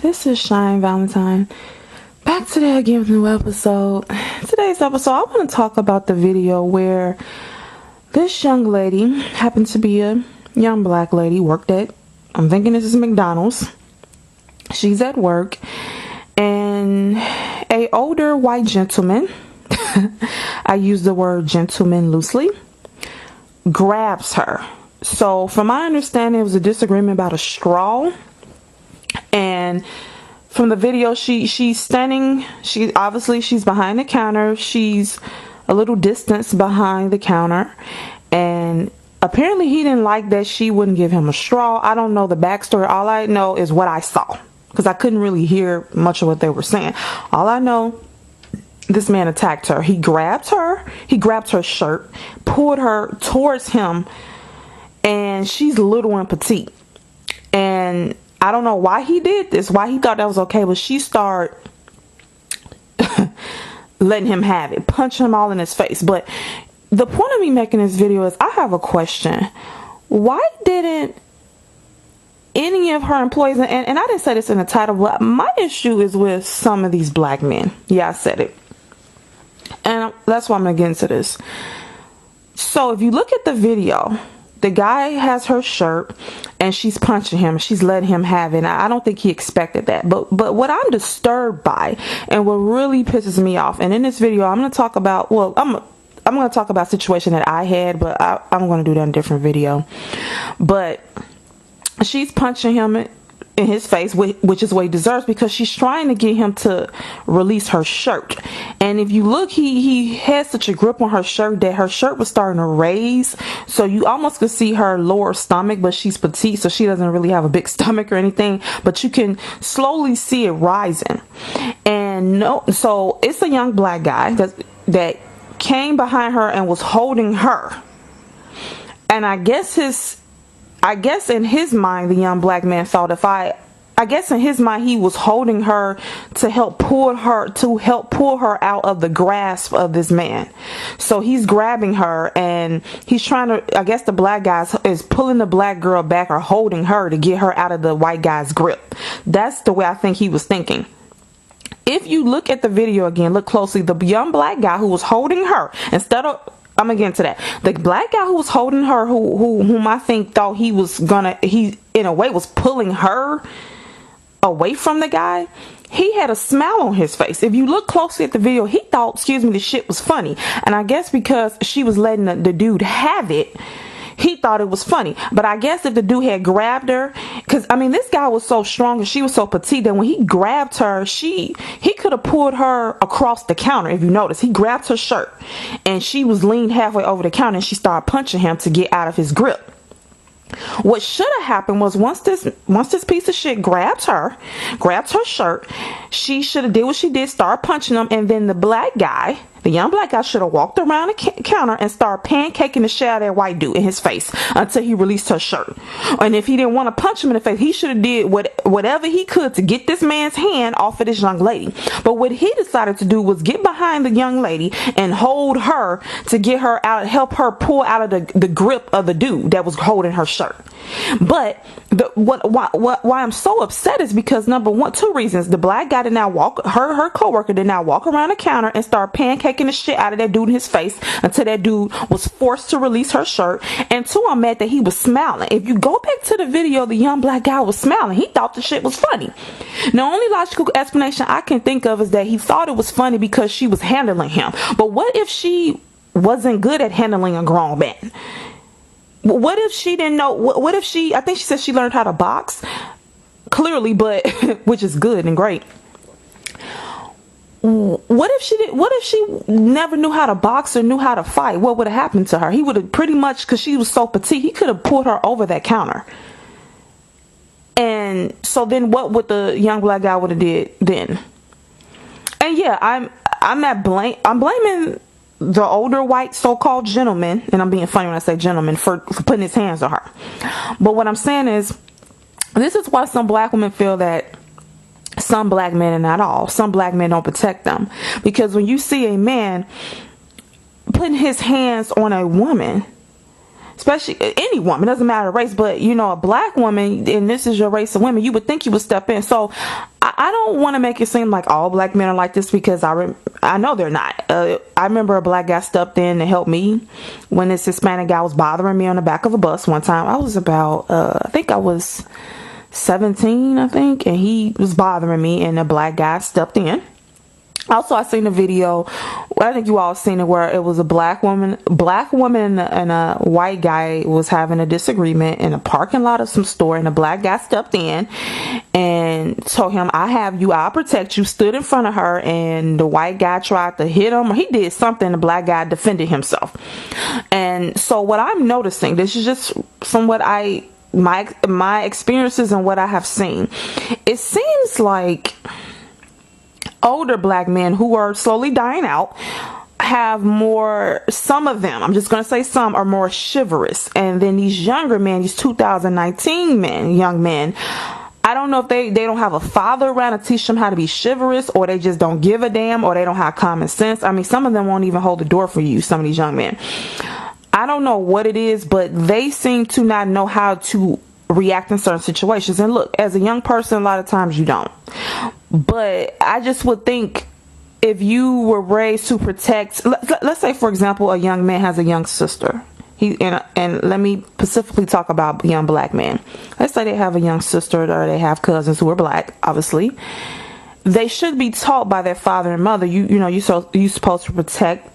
This is Shine Valentine. Back today again with a new episode. Today's episode, I want to talk about the video where this young lady, happened to be a young black lady, worked at, I'm thinking this is McDonald's. She's at work, and a older white gentleman, I use the word gentleman loosely, grabs her. So from my understanding, it was a disagreement about a straw. And from the video, she's standing, she's behind the counter. She's a little distance behind the counter, and apparently he didn't like that she wouldn't give him a straw. I don't know the backstory. All I know is what I saw, because I couldn't really hear much of what they were saying. All I know, this man attacked her. He grabbed her shirt, pulled her towards him, and she's little and petite. And I don't know why he did this, why he thought that was okay, but she started letting him have it, punching him all in his face. But the point of me making this video is I have a question. Why didn't any of her employees, and I didn't say this in the title, but my issue is with some of these black men. Yeah, I said it. And that's why I'm going to get into this. So if you look at the video, the guy has her shirt and she's punching him. She's letting him have it. And I don't think he expected that. But what I'm disturbed by, and what really pisses me off, and in this video I'm going to talk about, well, I'm going to talk about a situation that I had, but I'm going to do that in a different video. But she's punching him in his face, which is what he deserves, because she's trying to get him to release her shirt. And if you look, he had such a grip on her shirt that her shirt was starting to raise, so you almost could see her lower stomach, but she's petite, so she doesn't really have a big stomach or anything, but you can slowly see it rising. And so it's a young black guy that came behind her and was holding her. And I guess in his mind, the young black man thought, I guess in his mind, he was holding her to help pull her out of the grasp of this man. So he's grabbing her and he's trying to, I guess the black guy is pulling the black girl back or holding her to get her out of the white guy's grip. That's the way I think he was thinking. If you look at the video again, look closely, the young black guy who was holding her, I'm gonna get into that. The black guy who was holding her, whom I think thought he in a way was pulling her away from the guy, he had a smile on his face. If you look closely at the video, he thought, the shit was funny. And I guess because she was letting the dude have it, he thought it was funny. But I guess if the dude had grabbed her, because I mean this guy was so strong and she was so petite that when he grabbed her, he could have pulled her across the counter. If you notice, he grabbed her shirt and she was leaned halfway over the counter and she started punching him to get out of his grip. What should have happened was once this piece of shit grabbed her shirt, she should have did what she did, start punching him, and then the young black guy should have walked around the counter and started pancaking the shit out of that white dude in his face until he released her shirt. And if he didn't want to punch him in the face, he should have did whatever he could to get this man's hand off of this young lady. But what he decided to do was get behind the young lady and hold her to get her out, help her pull out of the grip of the dude that was holding her shirt. But why I'm so upset is because two reasons. The black guy did not walk, her coworker did not walk around the counter and start pancaking the shit out of that dude in his face until that dude was forced to release her shirt. And two, I'm mad that he was smiling. If you go back to the video, the young black guy was smiling. He thought the shit was funny. The only logical explanation I can think of is that he thought it was funny because she was handling him. But what if she wasn't good at handling a grown man? What if she didn't know? What if I think she said she learned how to box, clearly, but which is good and great. What if she never knew how to box or knew how to fight? What would have happened to her? He would have pretty much, because she was so petite, he could have pulled her over that counter. And so then what would the young black guy would have did then? And yeah, I'm blaming the older white so-called gentleman, and I'm being funny when I say gentleman, for putting his hands on her. But what I'm saying is, this is why some black women feel that some black men, and not all, some black men don't protect them. Because when you see a man putting his hands on a woman, especially any woman, doesn't matter race, but you know, a black woman, and this is your race of women, you would think you would step in. So I don't want to make it seem like all black men are like this, because I know they're not. I remember a black guy stepped in to help me when this Hispanic guy was bothering me on the back of a bus one time. I was about, I think I was 17, I think, and he was bothering me, and a black guy stepped in. Also, I seen a video, I think you all seen it, where it was a black woman and a white guy was having a disagreement in a parking lot of some store, and a black guy stepped in and told him, I have you, I'll protect you, stood in front of her, and the white guy tried to hit him, or he did something, the black guy defended himself. And so what I'm noticing, this is just from what my experiences and what I have seen, it seems like older black men who are slowly dying out have more, some of them, I'm just going to say some, are more chivalrous. And then these younger men, these 2019 young men, I don't know if they don't have a father around to teach them how to be chivalrous, or they just don't give a damn, or they don't have common sense. I mean, some of them won't even hold the door for you, some of these young men. I don't know what it is, but they seem to not know how to react in certain situations. And look, as a young person, a lot of times you don't. But I just would think, if you were raised to protect, let's say, for example, a young man has a young sister. And let me specifically talk about young black men. Let's say they have a young sister, or they have cousins who are black, obviously. They should be taught by their father and mother, you're supposed to protect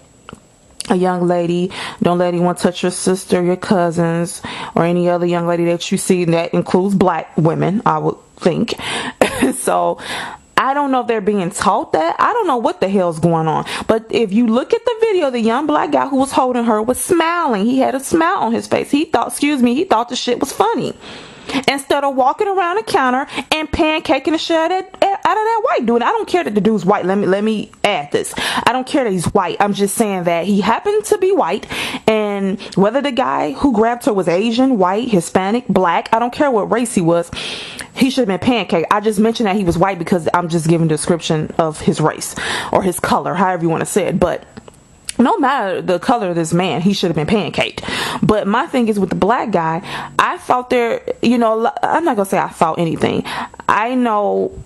a young lady. Don't let anyone touch your sister, your cousins, or any other young lady that you see. And that includes black women, I would think. So I don't know if they're being taught that. I don't know what the hell's going on. But if you look at the video, the young black guy who was holding her was smiling. He had a smile on his face. He thought the shit was funny. Instead of walking around the counter and pancaking the shit out of that white dude. I don't care that the dude's white. Let me add this. I don't care that he's white. I'm just saying that he happened to be white, and whether the guy who grabbed her was Asian, white, Hispanic, black, I don't care what race he was, he should have been pancaked. I just mentioned that he was white because I'm just giving a description of his race or his color, however you want to say it. But no matter the color of this man, he should have been pancaked. But my thing is, with the black guy, I thought I'm not gonna say I thought anything. I know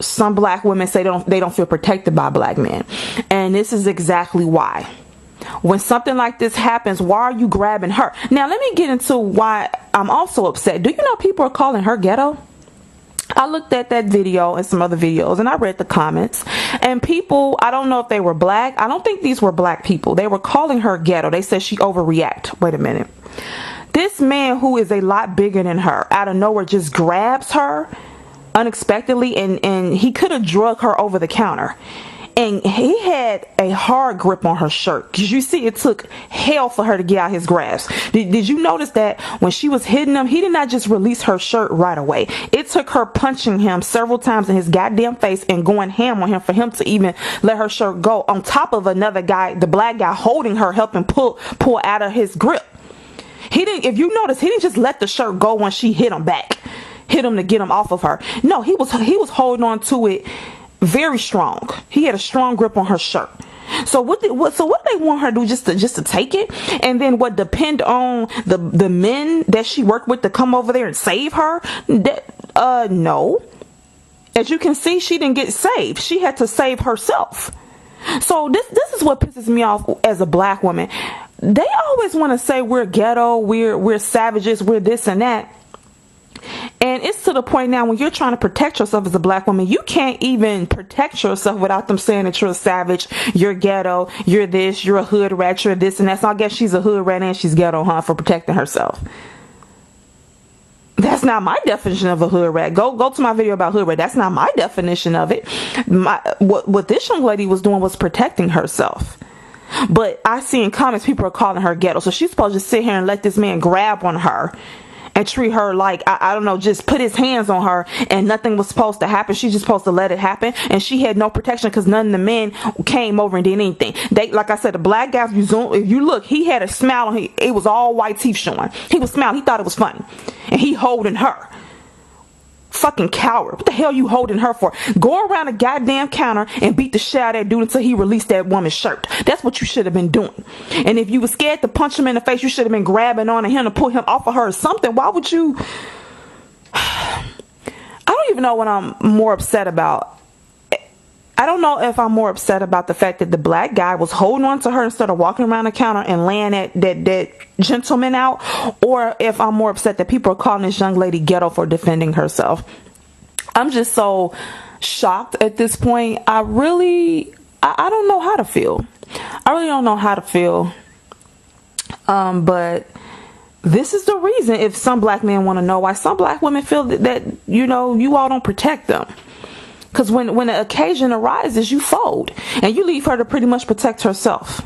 some black women say they don't feel protected by black men, and this is exactly why. When something like this happens, why are you grabbing her? Now let me get into why I'm also upset. Do you know people are calling her ghetto? I looked at that video and some other videos, and I read the comments, and people, I don't know if they were black. I don't think these were black people. They were calling her ghetto. They said she overreact. Wait a minute. This man, who is a lot bigger than her, out of nowhere just grabs her unexpectedly, and he could have drug her over the counter. And he had a hard grip on her shirt, because you see it took hell for her to get out his grasp. Did you notice that when she was hitting him, he did not just release her shirt right away? It took her punching him several times in his goddamn face and going ham on him for him to even let her shirt go, on top of another guy, the black guy, holding her, helping pull out of his grip. If you notice, he didn't just let the shirt go when she hit him back, hit him to get him off of her. No, he was holding on to it very strong. He had a strong grip on her shirt. So what they want her to do, just to take it, and then depend on the men that she worked with to come over there and save her? No. As you can see, she didn't get saved. She had to save herself. So this is what pisses me off as a black woman. They always want to say we're ghetto, we're savages, we're this and that. And it's to the point now, when you're trying to protect yourself as a black woman, you can't even protect yourself without them saying that you're a savage, you're ghetto, you're this, you're a hood rat, you're this and that. So I guess she's a hood rat and she's ghetto, huh, for protecting herself. That's not my definition of a hood rat. Go to my video about hood rat. That's not my definition of it. What this young lady was doing was protecting herself. But I see in comments people are calling her ghetto. So she's supposed to sit here and let this man grab on her and treat her like, I don't know, just put his hands on her, and nothing was supposed to happen. She's just supposed to let it happen, and she had no protection because none of the men came over and did anything. Like I said, the black guy, if you look, he had a smile on him. It was all white teeth showing. He was smiling. He thought it was funny, and he holding her. Fucking coward. What the hell you holding her for? Go around a goddamn counter and beat the shit out of that dude until he released that woman's shirt. That's what you should have been doing. And if you were scared to punch him in the face, you should have been grabbing on him to pull him off of her or something. Why would you? I don't don't even know what I'm more upset about. I don't know if I'm more upset about the fact that the black guy was holding on to her instead of walking around the counter and laying that gentleman out, or if I'm more upset that people are calling this young lady ghetto for defending herself. I'm just so shocked at this point. I don't know how to feel. I really don't know how to feel. But this is the reason, if some black men want to know why some black women feel that you all don't protect them. Because when the occasion arises, you fold and you leave her to pretty much protect herself.